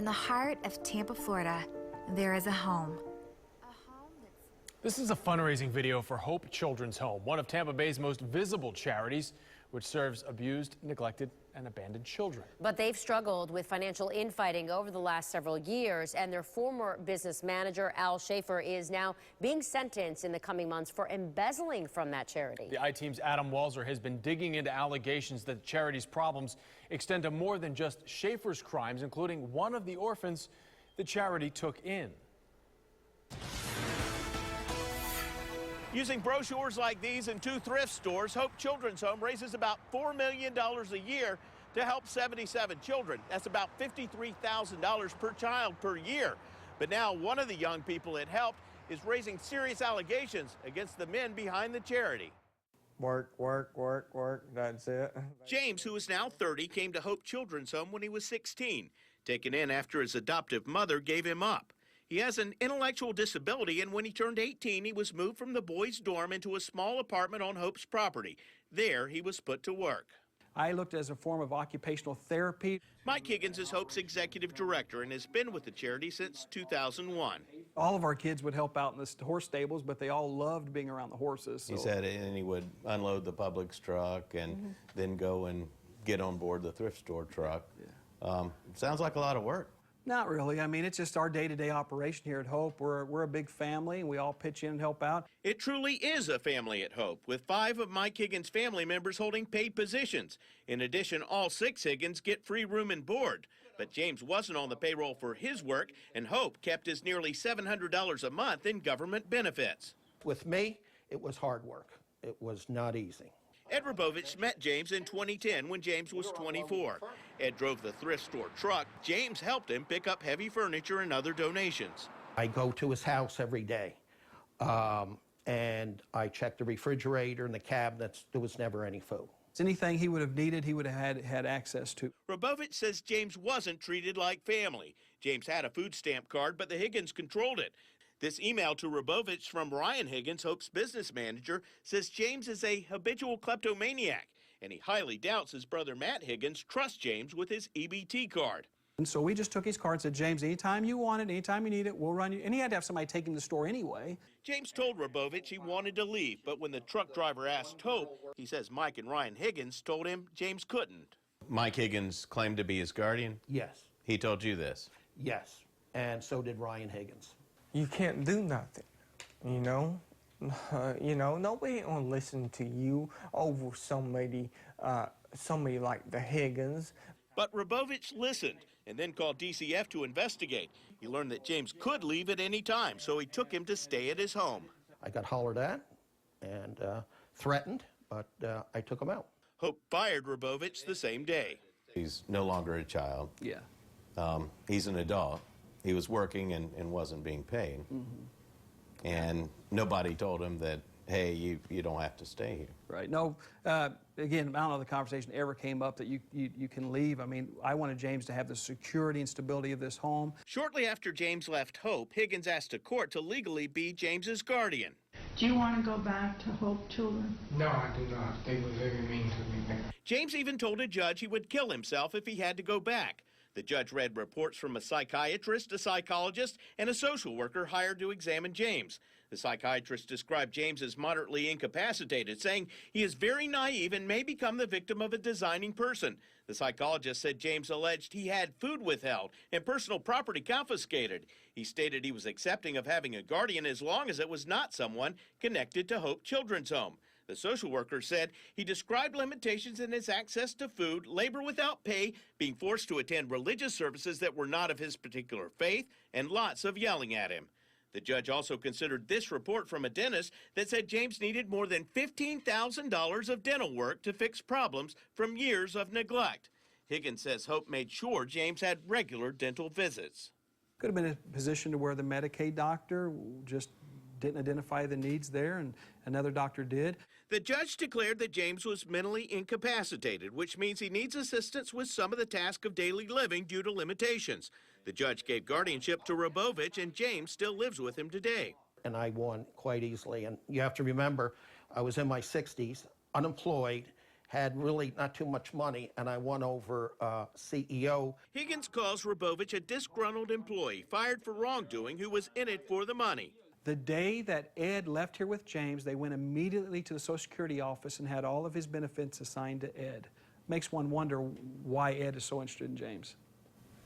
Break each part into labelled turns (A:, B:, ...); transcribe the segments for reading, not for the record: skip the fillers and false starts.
A: In the heart of Tampa, Florida, there is a home.
B: This is a fundraising video for Hope Children's Home, one of Tampa Bay's most visible charities, which serves abused, neglected, and abandoned children.
C: But they've struggled with financial infighting over the last several years, and their former business manager, Al Schaefer, is now being sentenced in the coming months for embezzling from that charity.
B: The I-Team's Adam Walzer has been digging into allegations that the charity's problems extend to more than just Schaefer's crimes, including one of the orphans the charity took in.
D: Using brochures like these in 2 thrift stores, Hope Children's Home raises about $4 million a year to help 77 children. That's about $53,000 per child per year. But now one of the young people it helped is raising serious allegations against the men behind the charity.
E: Work, work, work, work, that's it.
D: James, who is now 30, came to Hope Children's Home when he was 16, taken in after his adoptive mother gave him up. He has an intellectual disability, and when he turned 18, he was moved from the boys' dorm into a small apartment on Hope's property. There, he was put to work.
E: I looked as a form of occupational therapy.
D: Mike Higgins is Hope's executive director and has been with the charity since 2001.
E: All of our kids would help out in the horse stables, but they all loved being around the horses. So.
F: He said, and he would unload the Publix truck and then go and get on board the thrift store truck. Yeah. Sounds like a lot of work.
E: Not really. I mean, it's just our day-to-day operation here at Hope. We're a big family, and we all pitch in and help out.
D: It truly is a family at Hope, with 5 of Mike Higgins' family members holding paid positions. In addition, all 6 Higgins get free room and board. But James wasn't on the payroll for his work, and Hope kept his nearly $700 a month in government benefits.
G: With me, it was hard work. It was not easy.
D: Ed Rabovich met James in 2010 when James was 24. Ed drove the thrift store truck. James helped him pick up heavy furniture and other donations.
G: I go to his house every day, and I check the refrigerator and the cabinets. There was never any food.
E: Anything he would have needed, he would have had access to.
D: Rabovich says James wasn't treated like family. James had a food stamp card, but the Higgins controlled it. This email to Rabovich from Ryan Higgins, Hope's business manager, says James is a habitual kleptomaniac, and he highly doubts his brother Matt Higgins trusts James with his EBT card.
E: And so we just took his card and said, James, anytime you want it, anytime you need it, we'll run you. And he had to have somebody take him to the store anyway.
D: James told Rabovich he wanted to leave, but when the truck driver asked Hope, he says Mike and Ryan Higgins told him James couldn't.
F: Mike Higgins claimed to be his guardian?
G: Yes.
F: He told you this?
G: Yes, and so did Ryan Higgins.
H: You can't do nothing, you know? Nobody gonna listen to you over somebody like the Higgins.
D: But Rabovich listened and then called DCF to investigate. He learned that James could leave at any time, so he took him to stay at his home.
G: I got hollered at and threatened, but I took him out.
D: Hope fired Rabovich the same day.
F: He's no longer a child.
E: Yeah.
F: He's an adult. He was working and wasn't being paid. And nobody told him that, hey, you don't have to stay here.
E: Right. No, again, I don't know if the conversation ever came up that you can leave. I mean, I wanted James to have the security and stability of this home.
D: Shortly after James left Hope, Higgins asked a court to legally be James's guardian.
I: Do you want to go back to Hope Children?
H: No, I do not. They were very mean to me there.
D: James even told a judge he would kill himself if he had to go back. The judge read reports from a psychiatrist, a psychologist, and a social worker hired to examine James. The psychiatrist described James as moderately incapacitated, saying he is very naive and may become the victim of a designing person. The psychologist said James alleged he had food withheld and personal property confiscated. He stated he was accepting of having a guardian as long as it was not someone connected to Hope Children's Home. The social worker said he described limitations in his access to food, labor without pay, being forced to attend religious services that were not of his particular faith, and lots of yelling at him. The judge also considered this report from a dentist that said James needed more than $15,000 of dental work to fix problems from years of neglect. Higgins says Hope made sure James had regular dental visits.
E: Could have been in a position to where the Medicaid doctor just didn't identify the needs there, and another doctor did.
D: The judge declared that James was mentally incapacitated, which means he needs assistance with some of the tasks of daily living due to limitations. The judge gave guardianship to Rabovich, and James still lives with him today.
G: And I won quite easily. And you have to remember, I was in my 60s, unemployed, had really not too much money, and I won over CEO.
D: Higgins calls Rabovich a disgruntled employee fired for wrongdoing who was in it for the money.
E: The day that Ed left here with James, they went immediately to the Social Security office and had all of his benefits assigned to Ed. Makes one wonder why Ed is so interested in James.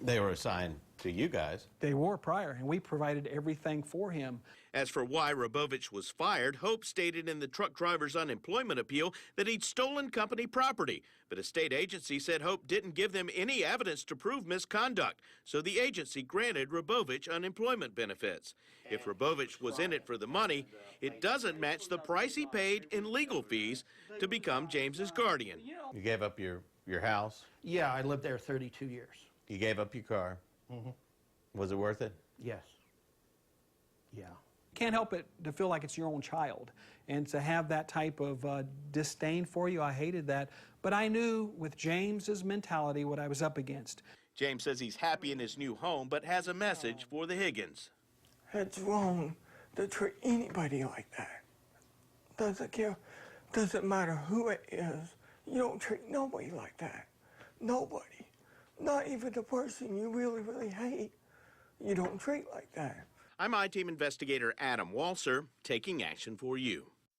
F: They were assigned to you guys.
E: They were prior, and we provided everything for him.
D: As for why Rabovich was fired, Hope stated in the truck driver's unemployment appeal that he'd stolen company property. But a state agency said Hope didn't give them any evidence to prove misconduct, so the agency granted Rabovich unemployment benefits. If Rabovich was in it for the money, it doesn't match the price he paid in legal fees to become James's guardian.
F: You gave up your house.
G: Yeah, I lived there 32 years.
F: You gave up your car.
G: Mm-hmm.
F: Was it worth it?
G: Yes. Yeah.
E: Can't help it to feel like it's your own child. And to have that type of disdain for you, I hated that. But I knew with James's mentality what I was up against.
D: James says he's happy in his new home, but has a message for the Higgins.
H: It's wrong to treat anybody like that. Doesn't care, doesn't matter who it is. You don't treat nobody like that. Nobody. Not even the person you really, really hate. You don't treat like that.
D: I'm I-Team investigator Adam Walser, taking action for you.